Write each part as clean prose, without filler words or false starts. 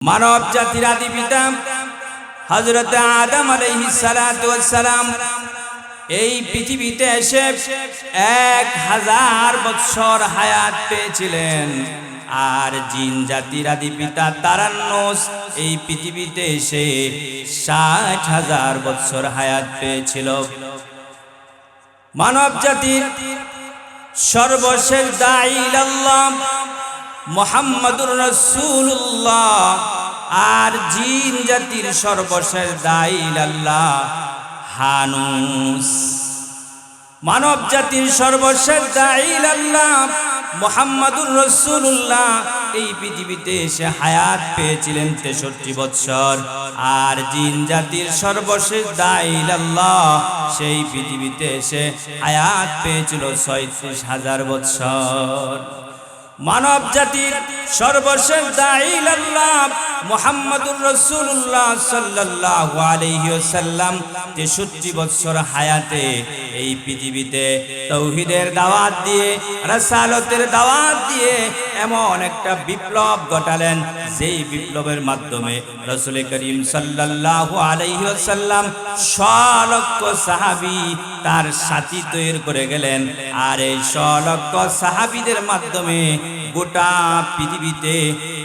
মানব জাতির আদি পিতা হযরত আদম আলাইহিস সালাতু ওয়াস সালাম এই পৃথিবীতে এসে 1000 বছর হায়াত পেয়েছিলেন। আর জিন জাতির আদি পিতা তারান্নুস এই পৃথিবীতে এসে 60,000 বছর হায়াত পেয়েছিল। মানব জাতির সর্বশেষ দাঈ ইলাল্লাহ মুহাম্মাদুর রাসূলুল্লাহ, আর জিন জাতির সর্বশেষ দাঈ ইলাল্লাহ হানুস। মানব জাতির সর্বশেষ দাঈ ইলাল্লাহ মুহাম্মাদুর রাসূলুল্লাহ এই পৃথিবীতে এসে হায়াত পেয়েছিলেন 63 বছর। আর জিন জাতির সর্বশেষ দাঈ ইলাল্লাহ সেই পৃথিবীতে এসে হায়াত পেয়েছিল 36,000 বছর। মানব জাতির সর্বশেষ দাঈ ইলাল্লাহ মুহাম্মাদুর রাসূলুল্লাহ সাল্লাল্লাহু আলাইহি ওয়াসাল্লাম 63 বছর হায়াতে এই পৃথিবীতে তাওহীদের দাওয়াত দিয়ে, রাসালাতের দাওয়াত দিয়ে এমন একটা বিপ্লব ঘটালেন, যেই বিপ্লবের মাধ্যমে রাসূল করিম সাল্লাল্লাহু আলাইহি ওয়াসাল্লাম 100 লক্ষ সাহাবী তার সাথী তৈরি করে গেলেন। আর এই 100 লক্ষ সাহাবীদের মাধ্যমে গোটা পৃথিবীতে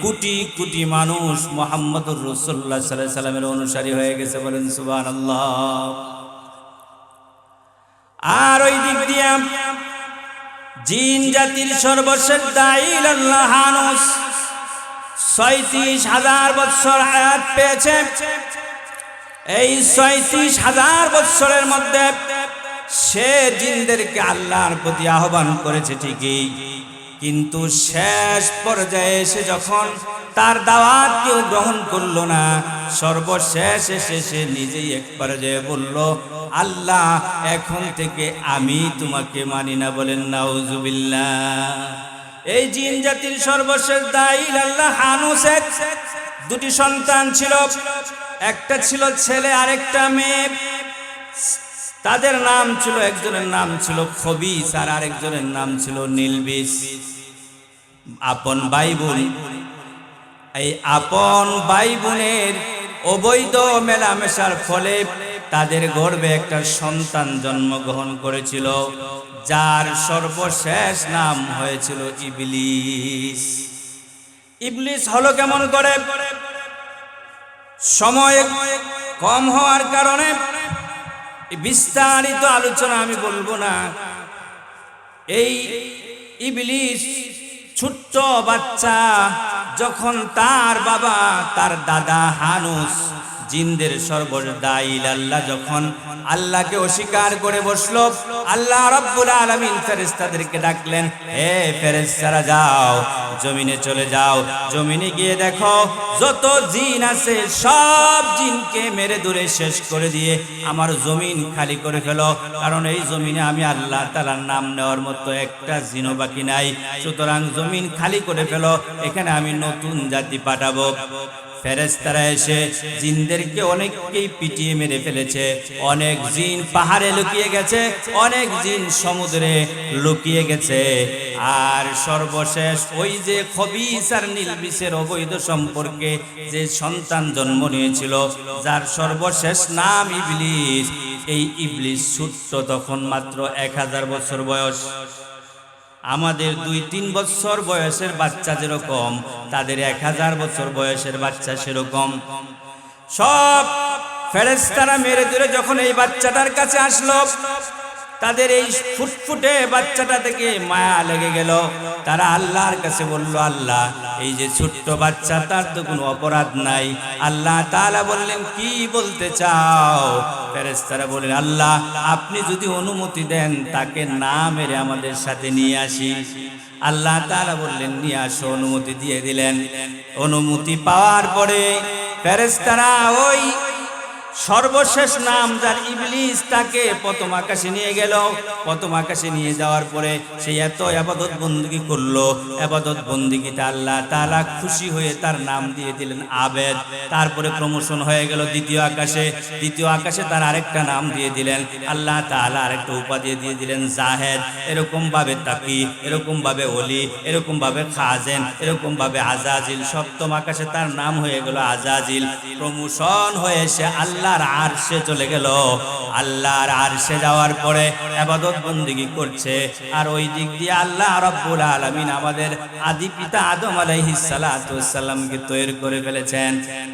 কোটি কোটি মানুষ মুহাম্মদুর রাসূলুল্লাহ সাল্লাল্লাহু আলাইহি ওয়াসাল্লামের অনুসারী হয়ে গেছে। বলেন সুবহানাল্লাহ। আর ওই দিক দিয়ে জিন জাতির সর্বশেষ দাঈ ইলাল্লাহ হানুস 36,000 বছর হায়াত পেয়েছে। এই 36,000 বছরের মধ্যে সে জিনদেরকে আল্লাহর প্রতি আহ্বান করেছে ঠিকই, কিন্তু শেষ পর্যায়ে এসে যখন তার দাওয়াত কেউ গ্রহণ করলো না, সর্বশেষ এসে সে নিজেই এক পর্যায়ে বলল, আল্লাহ এখন থেকে আমি তোমাকে মানি না। বলেন নাউজুবিল্লাহ। এই জিন জাতির সর্বশেষ দাঈ ইলাল্লাহ হানুসের 2টি সন্তান ছিল, একটা ছিল ছেলে আরেকটা মেয়ে। তাদের নাম ছিল, একজনের নাম ছিল খবিস আর আরেকজনের নাম ছিল নীলবিস। আপন ভাই বোন, এই আপন ভাই বোনের অবৈধ মেলামেশার ফলে তাদের গর্ভে একটা সন্তান জন্মগ্রহণ করেছিল, যার সর্বশেষ নাম হয়েছিল ইবলিস। ইবলিস হলো কেমন করে? সময় কম হওয়ার কারণে বিস্তারিত আলোচনা আমি বলবো না। এই ইবলিস ছোট্ট বাচ্চা যখন তার বাবা, তার দাদা হানুস জিনদের সর্বশেষ দাঈ ইলাল্লাহ যখন আল্লাহকে অস্বীকার করে বসলো, আল্লাহ রাব্বুল আলামিন ফেরেশতাদেরকে ডাকলেন, হে ফেরেশতারা যাও জমিনে চলে যাও, জমিনে গিয়ে দেখো যত জিন আছে সব জিনকে মেরে ধরে শেষ করে দিয়ে আমার জমিন খালি করে ফেলো, কারণ এই জমিনে আমি আল্লাহ তাআলার নাম নেওয়ার মতো একটা জিনও বাকি নাই। সুতরাং জমিন খালি করে ফেলো, এখানে আমি নতুন জাতি পাঠাবো। ফেরেশতারা এসে জিনদেরকে অনেককেই পিটিয়ে মেরে ফেলেছে। অনেক জিন পাহাড়ে লুকিয়ে গেছে, অনেক জিন সমুদ্রে লুকিয়ে গেছে। আর সর্বশেষ ওই যে খবিস আর নীলবিসের অবৈধ সম্পর্কে যে সন্তান জন্ম নিয়েছিল, যার সর্বশেষ নাম ইবলিস, এই ইবলিস ছোট্ট তখন মাত্র 1000 বছর বয়স। আমাদের 2-3 বছর বয়সের বাচ্চা যেরকম, তাদের 1000 বছর বয়সের বাচ্চা সেরকম। সব ফেরেশতারা মেরে ধরে যখন এই বাচ্চাটার কাছে আসলো, তাদের এই ফুটফুটে বাচ্চাটা থেকে মায়া লেগে গেল। তারা আল্লাহর কাছে বলল, আল্লাহ এই যে ছোট্ট বাচ্চা, তার তো কোনো অপরাধ নাই। আল্লাহ তাআলা বললেন, কি বলতে চাও? ফেরেশতারা বললেন, আল্লাহ আপনি যদি অনুমতি দেন তাকে না মেরে আমাদের সাথে নিয়ে আসি। আল্লাহ তাআলা বললেন, নিয়ে আসো। অনুমতি দিয়ে দিলেন। অনুমতি পাওয়ার পরে ফেরেশতারা ওই সর্বশেষ নাম যার ইবলিস, তাকে প্রথম আকাশে নিয়ে গেল। প্রথম আকাশে নিয়ে যাওয়ার পরে সে এত ইবাদত বন্দেগী করলো, ইবাদত বন্দেগীতে আল্লাহ তাআলা খুশি হয়ে তার নাম দিয়ে দিলেন আবেদ। তারপরে প্রমোশন হয়ে গেল দ্বিতীয় আকাশে। দ্বিতীয় আকাশে তার আরেকটা নাম দিয়ে দিলেন আল্লাহ তাআলা, আরেকটা উপাধি দিয়ে দিলেন জাহেদ। এরকম ভাবে তাকি, এরকম ভাবে ওলি, এরকম ভাবে খাজেন, এরকম ভাবে আজাজিল। সপ্তম আকাশে তার নাম হয়ে গেল আজাজিল। প্রমোশন হয়ে সে আল্লাহর আরশে চলে গেল। আল্লাহর আরশে যাওয়ার পরে ইবাদত বন্দেগী করছে। আর ওই দিক দিয়ে আল্লাহ রাব্বুল আলামিন আমাদের আদি পিতা আদম আলাইহিস সালাতু ওয়াস সালামকে তৈরি করে ফেলেছেন।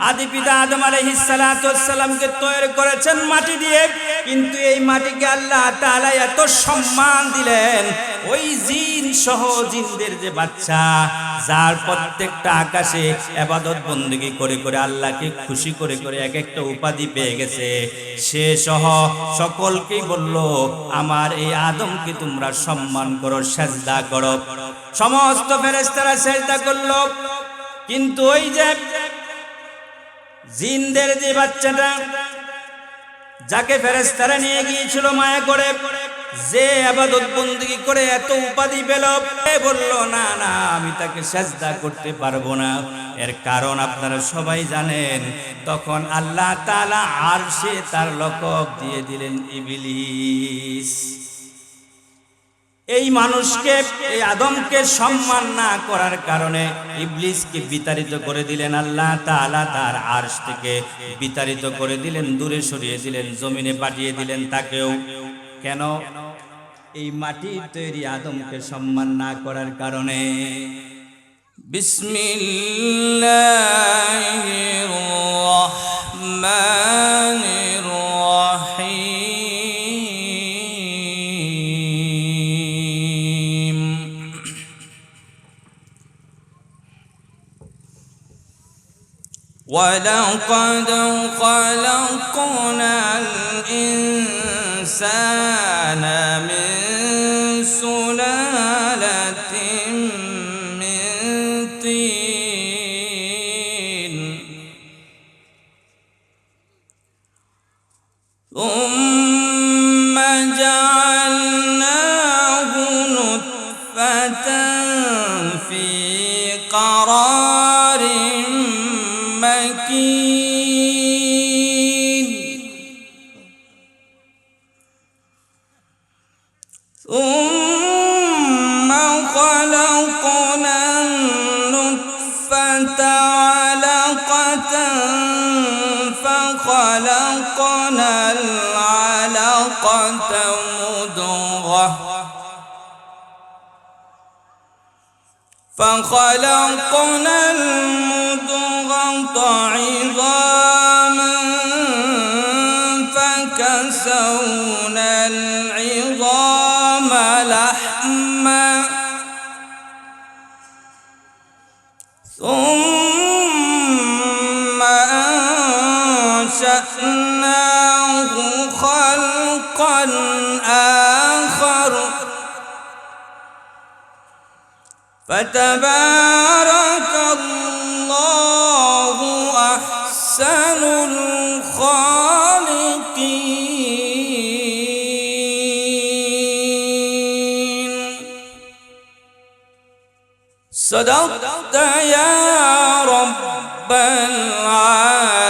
আদি পিতা আদম আলাইহিস সালাতু ওয়াস সালামকে তৈরি করেছেন মাটি দিয়ে, কিন্তু এই মাটিকে আল্লাহ তাআলা এত সম্মান দিলেন, ওই জিন সহ জিনদের যে বাচ্চা, যার প্রত্যেকটা আকাশে ইবাদত বন্দেগী করে করে আল্লাহকে খুশি করে করে এক একটা উপাধি পেয়ে গেছে, সে সহ সকলকেই বলল আমার এই আদমকে তোমরা সম্মান করো, সিজদা করো। সমস্ত ফেরেশতারা সিজদা করলো। কিন্তু ওই যে জিনদের যে বাচ্চাটা, যাকে ফেরেশতারা নিয়ে গিয়েছিল মায়া করে, যে ইবাদত বন্দেগী করে এত উপাধি পেল, বলল না না, আমি তাকে সিজদা করতে পারবো না। এর কারণ আপনারা সবাই জানেন, তখন আল্লাহ তাআলা আরশে তার লকব দিয়ে দিলেন ইবলিস। এই মানুষকে, এই আদমকে সম্মান না করার কারণে ইবলিসকে বিতাড়িত করে দিলেন আল্লাহ তাআলা। তার আরশ থেকে বিতাড়িত করে দিলেন, দূরে সরিয়ে দিলেন, জমিনে পাঠিয়ে দিলেন তাকেও। কেন? এই মাটির তৈরি আদমকে সম্মান না করার কারণে। বিসমিল্লাহির রহমানির রহিম। ওয়ালাকাদ খালাকনাল ইনসানা মিন সুলালাতিন মিন তিন সুম্মা জাআলনাহু নুতফাতান ফি قرارٍ مكين ثم خلقنا النطفة علقة فخلقنا العلقة مضغة فخلقنا المضغة عظاما فكسونا العظام لحما ثم أنشأناه خلقا آخر فتبارك الله أحسن الخالقين. صدقت يا رب العالمين.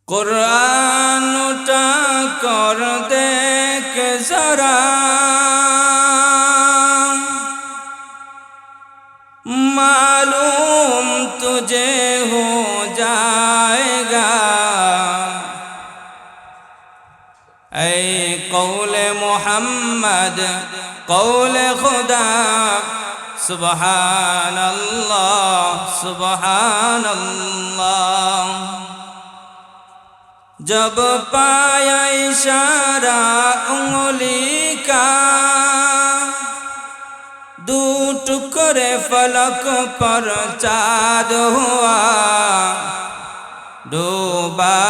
कुरान उठा कर देख जरा, मालूम तुझे हो जाएगा। ऐ कौले मोहम्मद कौले खुदा, सुबहान अल्लाह सुबहान अल्लाह। जब पाया इशारा उंगली का, दो टुकड़े फलक पर चाँद हुआ, डूबा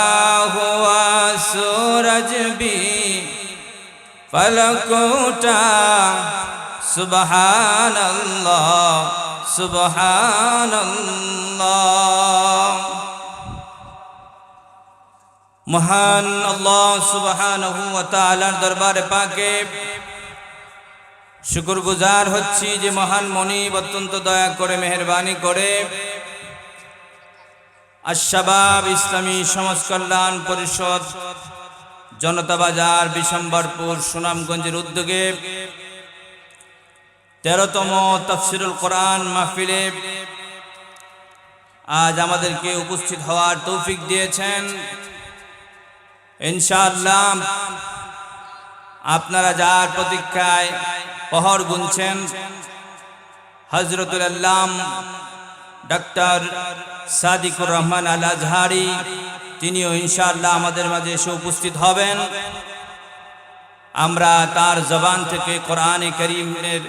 हुआ सूरज भी ফলকোটা সুবহানাল্লাহ সুবহানাল্লাহ। মহান আল্লাহ সুবহানাহু ওয়া তাআলার দরবারে পাকে শুকরগুজার হচ্ছি যে মহান মনিব অত্যন্ত দয়া করে মেহেরবানি করে আশ-শাবাব ইসলামী সমাজ কল্যাণ পরিষদ জনতা বাজার বিশম্বরপুর সুনামগঞ্জের উদ্যোগে 13তম তাফসীরুল কোরআন মাহফিলে আজ আমাদেরকে উপস্থিত হওয়ার তৌফিক দিয়েছেন। ইনশাআল্লাহ আপনারা যার প্রতীক্ষায় পহর গুনছেন হযরতুল আল্লাম ডক্টর সাদিকুর রহমান আল আজহারি, তিনিও ইনশাআল্লাহ আমাদের মাঝে এসে উপস্থিত হবেন। আমরা তার জবান থেকে কোরআনে কারীমের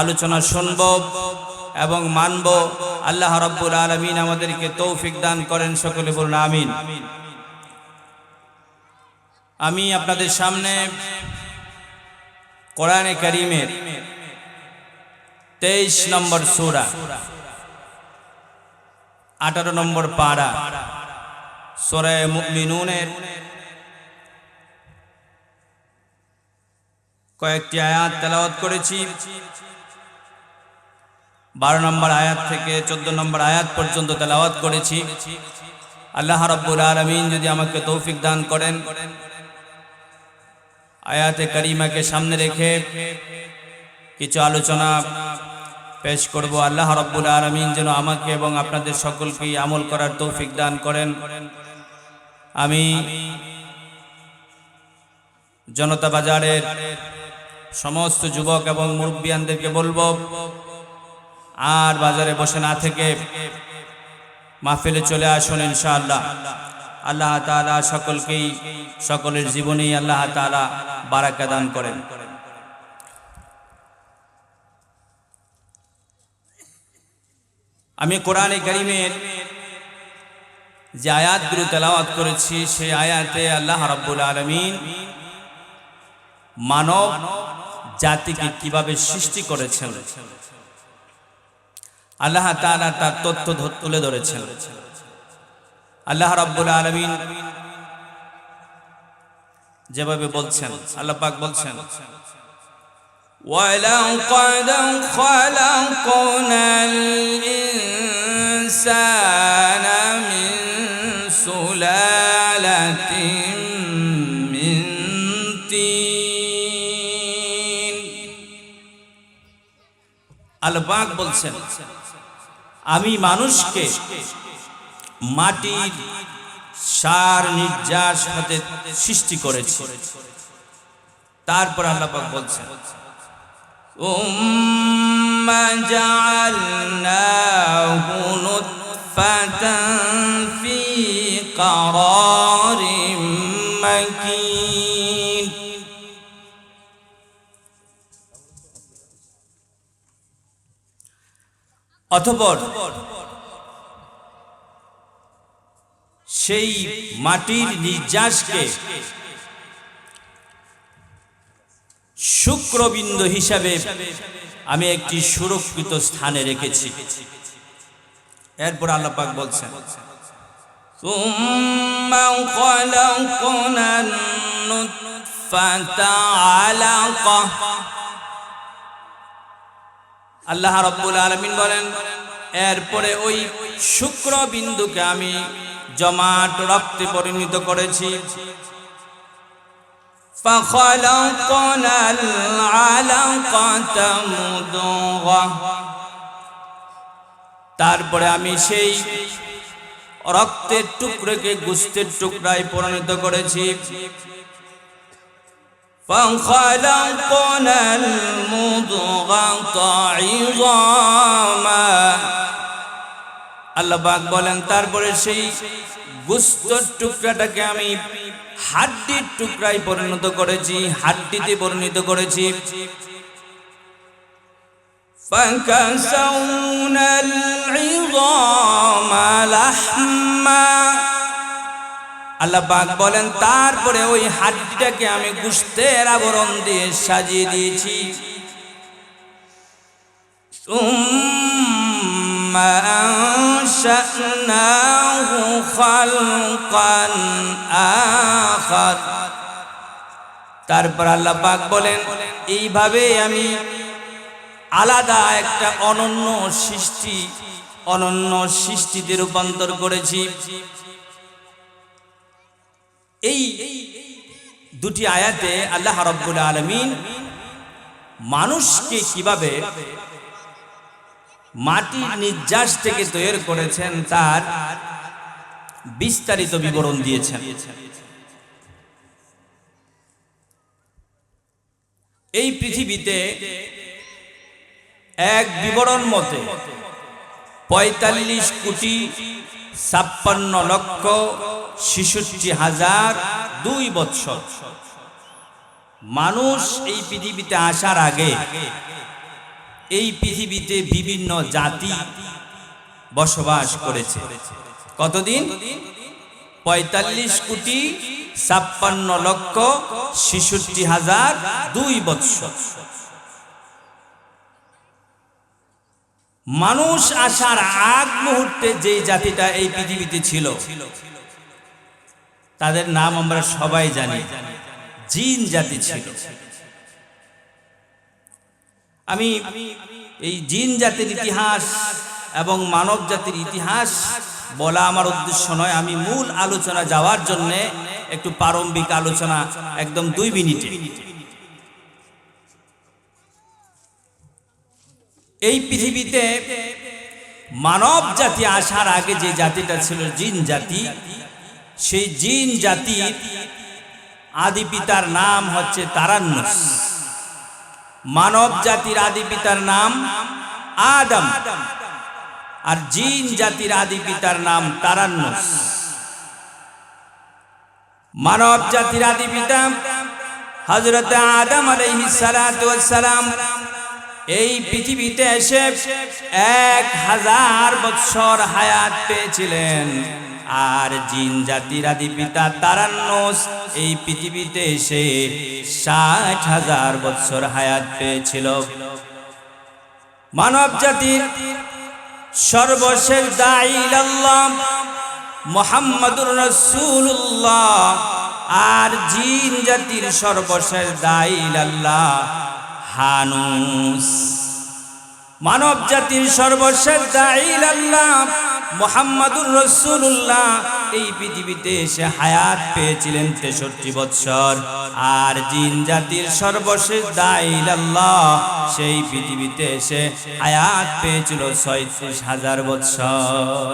আলোচনা শুনব এবং মানব। আল্লাহ রাব্বুল আলামিন আমাদেরকে তৌফিক দান করেন, সকলে বলুন আমিন। আমি আপনাদের সামনে কোরআনে কারীমের 23 নম্বর সূরা 18 নম্বর পারা সূরা মুমিনুনের কয়েকটি আয়াত তেলাওয়াত করেছি। 12 নম্বর আয়াত থেকে 14 নম্বর আয়াত পর্যন্ত তেলাওয়াত করেছি। আল্লাহ রাব্বুল আলামিন যদি আমাকে তৌফিক দান করেন, আয়াতে কারিমাকে সামনে রেখে কিছু আলোচনা পেশ করব। আল্লাহ রাব্বুল আলামিন যেন আমাকে এবং আপনাদের সকলকে আমল করার তৌফিক দান করেন। আমি জনতা বাজারের সমস্ত যুবক এবং মুরব্বিয়ানদেরকে বলবো, আর বাজারে বসে না থেকে মাহফিলে চলে আসুন ইনশাআল্লাহ। আল্লাহ তাআলা সকলকেই সকলের জীবনেই আল্লাহ তাআলা বারাকা দান করেন। আমি কোরআনে কারীমের যে আয়াতগুলো তেলাওয়াত করেছি সেই আয়াতে আল্লাহ রাব্বুল আলামিন মানব জাতিকে কিভাবে সৃষ্টি করেছেন আল্লাহ তাআলা তার তথ্য তুলে ধরেছেন। আল্লাহ রাব্বুল আলামিন যেভাবে বলছেন, আল্লাহ পাক বলছেন, وَلَقَدْ خَلَقْنَا الْإِنسَانَ مِنْ سُلَالَةٍ مِنْ طِينٍ। আল্লাহ পাক বলছেন, আমি মানুষকে মাটির সার নির্যাস হতে সৃষ্টি করেছি। তারপর আল্লাহ পাক বলছেন, ثُمَّ جَعَلْنَاهُ نُطْفَةً فِي قَرَارٍ مَكِينٍ। অতঃপর সেই মাটির নির্যাসকে শুক্রবিন্দু হিসাবে আমি একটি সুরক্ষিত স্থানে রেখেছি। এরপর আল্লাহ পাক বলছেন, সুম্মা খালাকনান নুতফাতা আলাকা। আল্লাহ রাব্বুল আলামিন বলেন, এরপরে ওই শুক্রবিন্দুকে আমি জমাট রক্তে পরিণত করেছি। فَخَلَقْنَا الْعَلَقَةَ مُضْغَةً। তারপরে আমি সেই রক্তের টুকরোকে গোশতের টুকরায় পরিণত করেছি। فَخَلَقْنَا الْمُضْغَةَ عِظَامًا। আল্লাহ পাক বলেন, তারপরে সেই গোশতের টুকরাটাকে আমি হাড্ডির টুকরায় পরিণত করেছি, হাড্ডিতে পরিণত করেছি। فَكَسَوْنَا الْعِظَامَ لَحْمًا। আল্লাহ পাক বলেন তারপরে ওই হাড্ডিটাকে আমি গোশতের আবরণ দিয়ে সাজিয়ে দিয়েছি। সুম্মা আনশানাহু খালকান আখার। তারপর আল্লাহ পাক বলেন এইভাবে আমি আলাদা একটা অনন্য সৃষ্টিতে রূপান্তর করেছি। এই দুটি আয়াতে আল্লাহ রাব্বুল আলামিন মানুষকে কিভাবে মাটির নির্যাস থেকে তৈরি করেছেন তার বিস্তারিত বিবরণ দিয়েছেন। এই পৃথিবীতে এক বিবরণ মতে 45,56,66,002 বৎসর মানুষ এই পৃথিবীতে আসার আগে এই পৃথিবীতে বিভিন্ন জাতি বসবাস করেছে। কতদিন? 45,56,66,002 বৎসর। মানুষ আসার আগ মুহূর্তে যে জাতিটা এই পৃথিবীতে ছিল তাদের নাম আমরা সবাই জানি, জিন জাতি ছিল। আমি এই জিন জাতির ইতিহাস এবং মানব জাতির ইতিহাস বলা আমার উদ্দেশ্য নয়। আমি মূল আলোচনা যাওয়ার জন্য একটু প্রারম্ভিক আলোচনা একদম 2 মিনিটে। এই পৃথিবীতে মানব জাতি আসার আগে যে জাতিটা ছিল জিন জাতি, সেই জিন জাতির আদি পিতার নাম হচ্ছে তারান্নুস। মানব জাতির আদি পিতার নাম আদম, আর জিন জাতির আদি পিতার নাম তারান্নুস। মানব জাতির আদি পিতা হযরত আদম আলাইহিস সালাতু ওয়াস সালাম এই পৃথিবীতে এসে 1000 বছর হায়াত পেয়েছিলেন, আর জিন জাতির আদি পিতা তারান্নুস এই পৃথিবীতে এসে 60,000 বছর হায়াত পেয়েছিল। মানব জাতির সর্বশেষ দাঈ ইলাল্লাহ মুহাম্মাদুর রাসূলুল্লাহ, আর জিন জাতির সর্বশেষ দাঈ ইলাল্লাহ হানুস। মানব জাতির সর্বশেষ দাঈ ইলাল্লাহ মুহাম্মাদুর রাসূলুল্লাহ এই পৃথিবীতে এসে হায়াত পেয়েছিলেন 63 বছর, আর জিন জাতির সর্বশেষ দাঈ ইলাল্লাহ সেই পৃথিবীতে এসে হায়াত পেয়েছিল 36,000 বছর।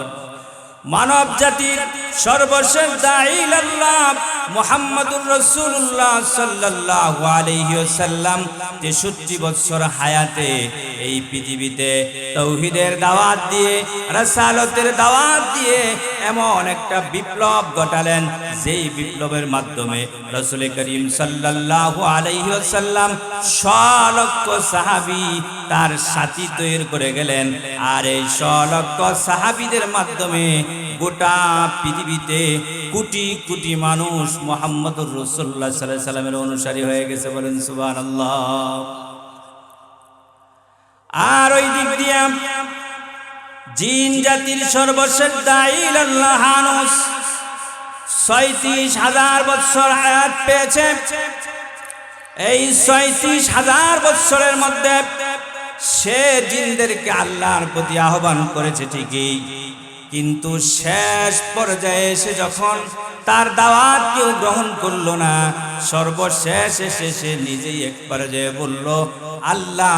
মানব জাতির সর্বশেষ দাঈ ইলাল্লাহ মুহাম্মাদুর রাসূলুল্লাহ সাল্লাল্লাহু আলাইহি ওয়াসাল্লাম 63 বছর হায়াতে এই পৃথিবীতে তাওহীদের দাওয়াত দিয়ে, রাসালাতের দাওয়াত দিয়ে এমন একটা বিপ্লব ঘটালেন, যেই বিপ্লবের মাধ্যমে রাসূল করিম সাল্লাল্লাহু আলাইহি ওয়াসাল্লাম 100 লক্ষ সাহাবী তার সাথী তৈরি করে গেলেন। আর এই 100 লক্ষ সাহাবীদের মাধ্যমে গোটা পৃথিবীতে কোটি কোটি মানুষ মুহাম্মদুর রাসূলুল্লাহ সাল্লাল্লাহু আলাইহি সাল্লামের অনুসারী হয়ে গেছে। বলেন সুবহানাল্লাহ। আর ওই দিক দিয়ে জিন জাতির সর্বশেষ দাঈ ইলাল্লাহ হানুস 36,000 বছর হায়াত পেয়েছে। এই 36,000 বছরের মধ্যে সে জিনদেরকে আল্লাহর প্রতি আহ্বান করেছে ঠিকই, কিন্তু শেষ পর্যায়ে এসে যখন তার দাওয়াত কেউ গ্রহণ করলো না, সর্বশেষ এসে সে নিজেই এক পর্যায়ে বলল, আল্লাহ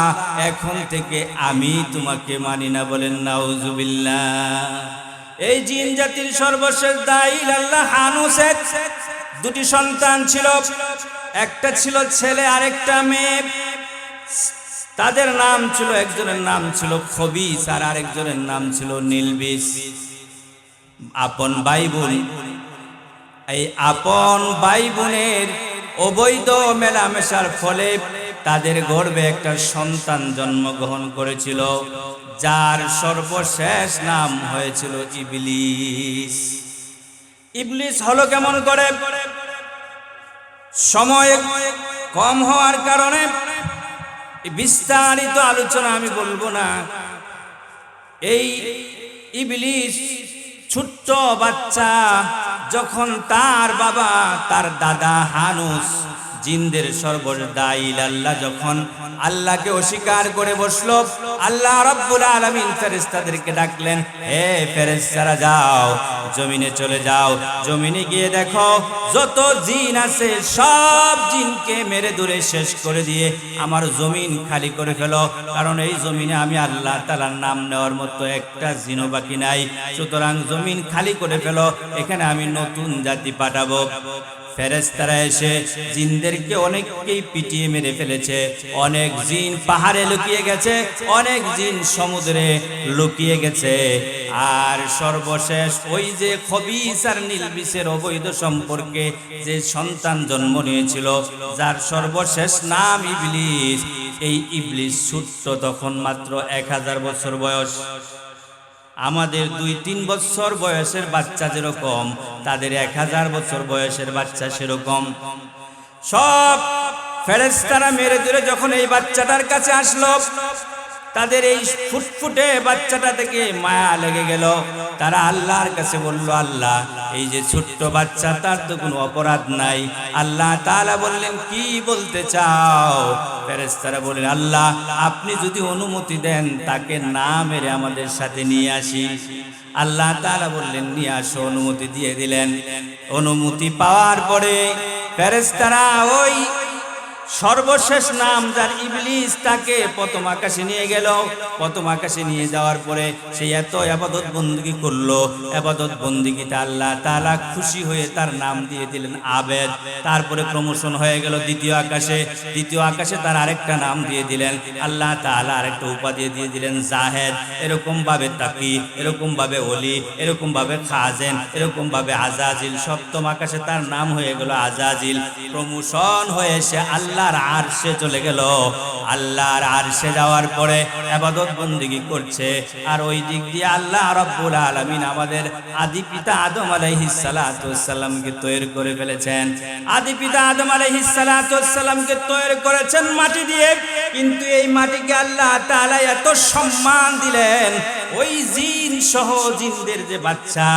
এখন থেকে আমি তোমাকে মানি না। বলেন নাউজুবিল্লাহ। এই জিন জাতির সর্বশেষ দাঈ ইলাল্লাহ হানুসের 2টি সন্তান ছিল, একটা ছিল ছেলে আরেকটা মেয়ে। তাদের নাম ছিল, একজনের নাম ছিল খবিস আর আরেকজনের নাম ছিল নীলবিস। আপন ভাই বোন, এই আপন ভাই বোনের অবৈধ মেলামেশার ফলে তাদের গর্ভে একটা সন্তান জন্মগ্রহণ করেছিল, যার সর্বশেষ নাম হয়েছিল ইবলিস। ইবলিস হলো কেমন করে, সময় কম হওয়ার কারণে বিস্তারিত আলোচনা আমি বলবো না। এই ইবলিস ছোট্ট বাচ্চা যখন তার বাবা তার দাদা হানুস জিনদের সর্বদাই আল্লাহ যখন আল্লাহকে অস্বীকার করে বসলো, আল্লাহ রাব্বুল আলামিন ফেরেশতাদেরকে ডাকলেন, হে ফেরেশতারা যাও জমিনে চলে যাও, জমিনে গিয়ে দেখো যত জিন আছে সব জিনকে মেরে দূরে শেষ করে দিয়ে আমার জমিন খালি করে ফেলো, কারণ এই জমিনে আমি আল্লাহ তাআলার নাম নেওয়ার মতো একটা জিনও বাকি নাই, সুতরাং জমিন খালি করে ফেলো, এখানে আমি নতুন জাতি পাঠাবো। ফেরেশতারা এসে জিনদেরকে অনেককেই পিটিয়ে মেরে ফেলেছে, অনেক জিন পাহাড়ে লুকিয়ে গেছে, অনেক জিন সমুদ্রে লুকিয়ে গেছে, আর সর্বশেষ ওই যে খবিস আর নিলবিসের অবৈধ সম্পর্কে যে সন্তান জন্ম নিয়েছিল যার সর্বশেষ নাম ইবলিস, এই ইবলিস ছোট্ট তখন মাত্র 1000 বছর বয়স। আমাদের 2-3 বছর বয়সের বাচ্চা যেরকম, তাদের 1000 বছর বয়সের বাচ্চা সেরকম। সব ফেরেশতারা মেরে ধরে যখন এই বাচ্চাটার কাছে আসলো, তাদের এই ফুটফুটে বাচ্চাটা থেকে মায়া লেগে গেল। তারা আল্লাহর কাছে বলল, আল্লাহ এই যে ছোট্ট বাচ্চা তার তো কোনো অপরাধ নাই। আল্লাহ তাআলা বললেন, কি বলতে চাও? ফেরেশতারা বললেন, আল্লাহ আপনি যদি অনুমতি দেন তাকে না মেরে আমাদের সাথে নিয়ে আসি। আল্লাহ তাআলা বললেন, নিয়ে আসো। অনুমতি দিয়ে দিলেন। অনুমতি পাওয়ার পরে ফেরেশতারা ওই সর্বশেষ নাম যার ইবলিস তাকে প্রথম আকাশে নিয়ে গেল। প্রথম আকাশে নিয়ে যাওয়ার পরে সে এত ইবাদত বندگی করলো, ইবাদত বندگিতে আল্লাহ তাআলা খুশি হয়ে তার নাম দিয়ে দিলেন আবেদ। তারপরে প্রমোশন হয়ে গেল দ্বিতীয় আকাশে। দ্বিতীয় আকাশে তার আরেকটা নাম দিয়ে দিলেন আল্লাহ তাআলা, আরেকটা উপাধি দিয়ে দিলেন জাহেদ। এরকম ভাবে তাকি, এরকম ভাবে ওলি, এরকম ভাবে খাজেন, এরকম ভাবে আজাজিল। সপ্তম আকাশে তার নাম হয়ে গেল আজাজিল। প্রমোশন হয়ে সে আল্লাহর আরশে চলে গেল। আল্লাহর আরশে যাওয়ার পরে ইবাদত বندگی করছে, আর ওই দিক দিয়ে আল্লাহ রাব্বুল আলামিন আমাদের আদি পিতা আদম আলাইহিস সালাতু ওয়াস সালামকে তৈরি করে ফেলেছেন। আদি পিতা আদম আলাইহিস সালাতু ওয়াস সালামকে তৈরি করেছেন মাটি দিয়ে, কিন্তু এই মাটিকে আল্লাহ তাআলা এত সম্মান দিলেন, ওই জিন সহ জিনদের যে বাচ্চা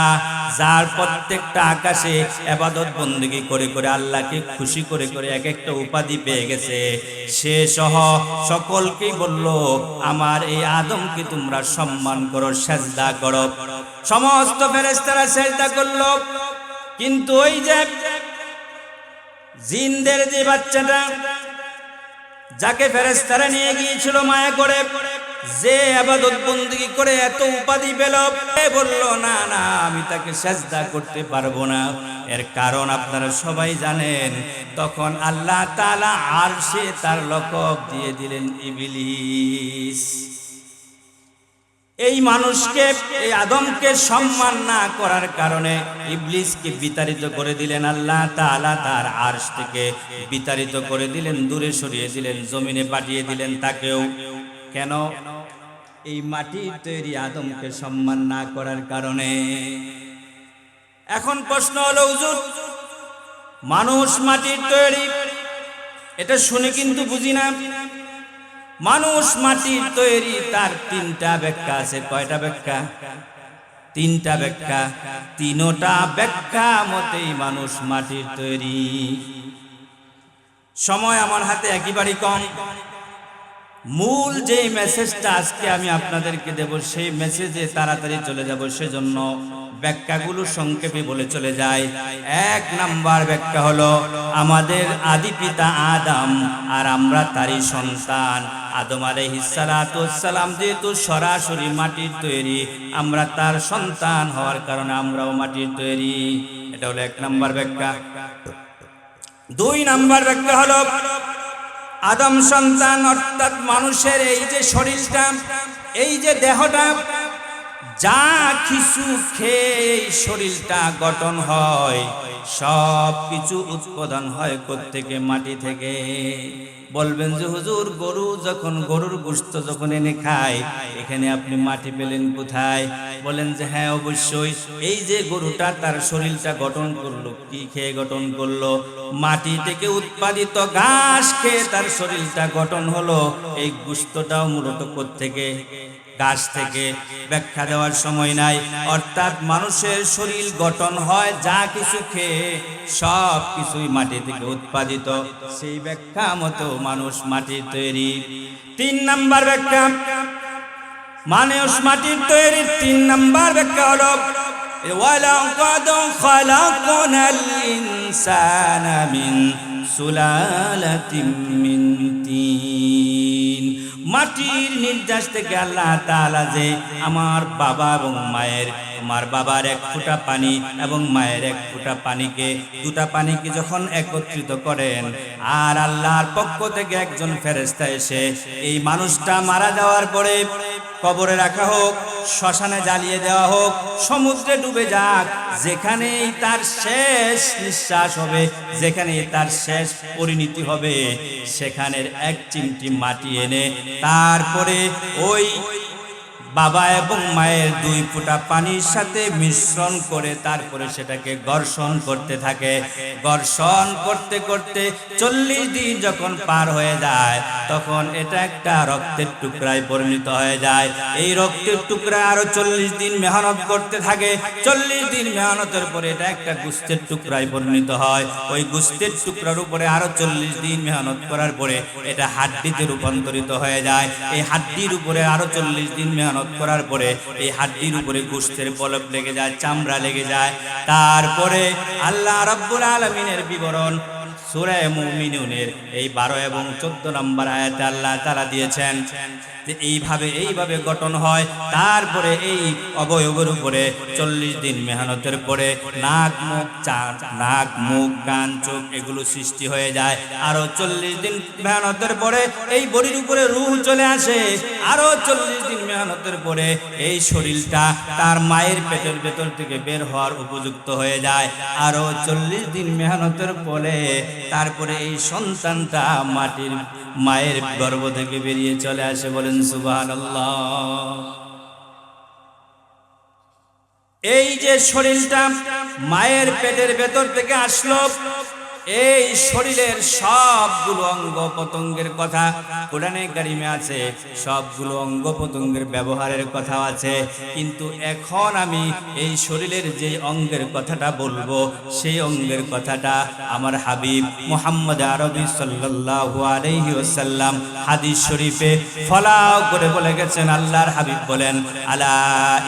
যার প্রত্যেকটা আকাশে ইবাদত বندگی করে করে আল্লাহকে খুশি করে করে এক একটা উপাধি পেয়ে গেছে, সে সহ সকলকেই বলল, আমার এই আদমকে তোমরা সম্মান করো, সিজদা করো। সমস্ত ফেরেশতারা সিজদা করলো, কিন্তু ওই যে জিনদের যে বাচ্চাটা যাকে ফেরেশতারা নিয়ে গিয়েছিল মায়া করে, যে ইবাদত বندگی করে এত উপাধি পেল, বলল না না আমি তাকে সিজদা করতে পারবো না। এর কারণ আপনারা সবাই জানেন, তখন আল্লাহ তাআলা আরশে তার লকব দিয়ে দিলেন ইবলিস। এই মানুষকে, এই আদমকে সম্মান না করার কারণে ইবলিসকে বিতাড়িত করে দিলেন আল্লাহ তাআলা, তার আরশ থেকে বিতাড়িত করে দিলেন, দূরে সরিয়ে দিলেন, জমিনে পাঠিয়ে দিলেন তাকেও। কেন? এই মাটির তৈরি আদমকে সম্মান না করার কারণে। এখন প্রশ্ন হলো, হুজুর মানুষ মাটির তৈরি, এটা শুনে কিন্তু বুঝি না। মানুষ মাটির তৈরি, তার 3টা ব্যাখ্যা আছে। কয়টা ব্যাখ্যা? 3টা ব্যাখ্যা। 3টা ব্যাখ্যা মতেই মানুষ মাটির তৈরি। সময় আমার হাতে একেবারে কম। মূল যে মেসেজটা আজকে আমি আপনাদেরকে দেব, সেই মেসেজে তাড়াতাড়ি চলে যাব, সেজন্য ব্যাখ্যাগুলো সংক্ষেপে বলে চলে যায়। 1 নাম্বার ব্যাখ্যা হলো, আমাদের আদি পিতা আদম আর আমরা তারই সন্তান। আদম আলাইহিস সালাতু ওয়াস সালাম যেহেতু সরাসরি মাটির তৈরি, আমরা তার সন্তান হওয়ার কারণে আমরাও মাটির তৈরি। এটা হলো 1 নাম্বার ব্যাখ্যা। 2 নাম্বার ব্যাখ্যা হলো, আদম সন্তান অর্থাৎ মানুষের এই যে শরীরটা, এই যে দেহটা, যা কিছু খেয়ে এই শরীরটা গঠন হয়, সব কিছু উৎপাদন হয় কোত্থেকে? মাটি থেকে। বলবেন যে হুজুর, গরু যখন গরুর গোশত যখন এনে খায়, এখানে আপনি মাটি পেলেন কোথায়? বলেন যে হ্যাঁ অবশ্যই, এই যে গরুটা তার শরীরটা গঠন করলো, কি খেয়ে গঠন করলো? মাটি থেকে উৎপাদিত ঘাস খেয়ে তার শরীরটা গঠন হলো। এই গোশতটাও মূলত কোত্থেকে? গাছ থেকে। ব্যাখ্যা দেওয়ার সময় নাই। অর্থাৎ মানুষের শরীর গঠন হয় যা কিছু খেয়ে, সব কিছুই মাটি থেকে উৎপাদিত। সেই ব্যাখ্যা মতো মানুষ মাটির তৈরি। 3 নাম্বার ব্যাখ্যা, মানুষ মাটির তৈরির 3 নাম্বার ব্যাখ্যা হলো ওয়ালাকাদ খালাকনাল ইনসানা মিন সুলালাতিন মিন তিন। মাটির নির্যাস থেকে আল্লাহ তাআলা যে আমার বাবা এবং মায়ের, আমার বাবার 1 ফোঁটা পানি এবং মায়ের 1 ফোঁটা পানিকে, দুটা পানিকে যখন একত্রিত করেন, আর আল্লাহর পক্ষ থেকে একজন ফেরেশতা এসে এই মানুষটা মারা যাওয়ার পরে কবরে রাখা হোক, শ্মশানে জ্বালিয়ে দেওয়া হোক, সমুদ্রে ডুবে যাক, যেখানেই তার শেষ নিঃশ্বাস হবে, যেখানেই তার শেষ পরিণতি হবে, সেখানের 1 চিমটি মাটি এনে তারপরে ওই বাবা এবং মায়ের 2 ফোঁটা পানির সাথে মিশ্রণ করে তারপরে সেটাকে ঘর্ষণ করতে থাকে। ঘর্ষণ করতে করতে 40 দিন যখন পার হয়ে যায়, তখন এটা একটা রক্তের টুকরায় পরিণত হয়ে যায়। এই রক্তের টুকরা আরো 40 দিন মেহনত করতে থাকে। 40 দিন মেহনতের পরে এটা একটা গোশতের টুকরায় পরিণত হয়। ওই গোশতের টুকরার উপরে আরো 40 দিন মেহনত করার পরে এটা হাড্ডিতে রূপান্তরিত হয়ে যায়। এই হাড্ডির উপরে আরো 40 দিন মেহনত করার পরে এই হাড্ডির উপরে গোশতের পলক লেগে যায়, চামড়া লেগে যায়। তারপরে আল্লাহ রাব্বুল আলামিনের বিবরণ সূরা মুমিনুনের এই 12 এবং 14 নম্বর আয়াতে আল্লাহ তাআলা দিয়েছেন যে এইভাবে গঠন হয়। তারপরে এই অবয়বের উপরে 40 দিন মেহনতের পরে নাক মুখ কান চোখ এগুলো সৃষ্টি হয়ে যায়। আরো 40 দিন মেহনতের পরে এই বডির উপরে রূহ চলে আসে। আরো 40 দিন মেহনতের পরে এই শরীরটা তার মায়ের পেটের ভেতর থেকে বের হওয়ার উপযুক্ত হয়ে যায়। আরো 40 দিন মেহনতের পরে তারপরে এই সন্তানটা মায়ের গর্ভ থেকে বেরিয়ে চলে আসে। বলেন সুবহানাল্লাহ। এই যে শরীরটা মায়ের পেটের ভেতর থেকে আসলো, এই শরীরের সবগুলো অঙ্গ প্রত্যঙ্গের কথা কোরআনে কারিমে আছে, সবগুলো অঙ্গ প্রত্যঙ্গের ব্যবহারের কথা আছে। কিন্তু এখন আমি এই শরীরের যে অঙ্গের কথাটা বলবো, সেই অঙ্গের কথাটা আমার হাবিব মুহাম্মদ আরবি সাল্লাল্লাহু আলাইহি ওয়াসাল্লাম হাদিস শরীফে ফলাও করে বলে গেছেন। আল্লাহর হাবিব বলেন, আলা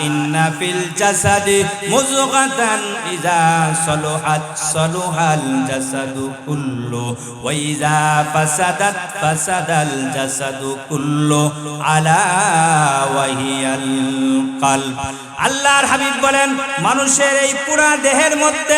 ইন্না ফিল জাসাদি মুযগাতান ইযা সালুহাত সালুহাল জাসাদ কুল্লু ওয়া ইযা ফাসাদাত ফাসাদাল জাসাদু কুল্লু আলা ওয়া হিয়াল কলব। আল্লাহর হাবিব বলেন, মানুষের এই পুরা দেহের মধ্যে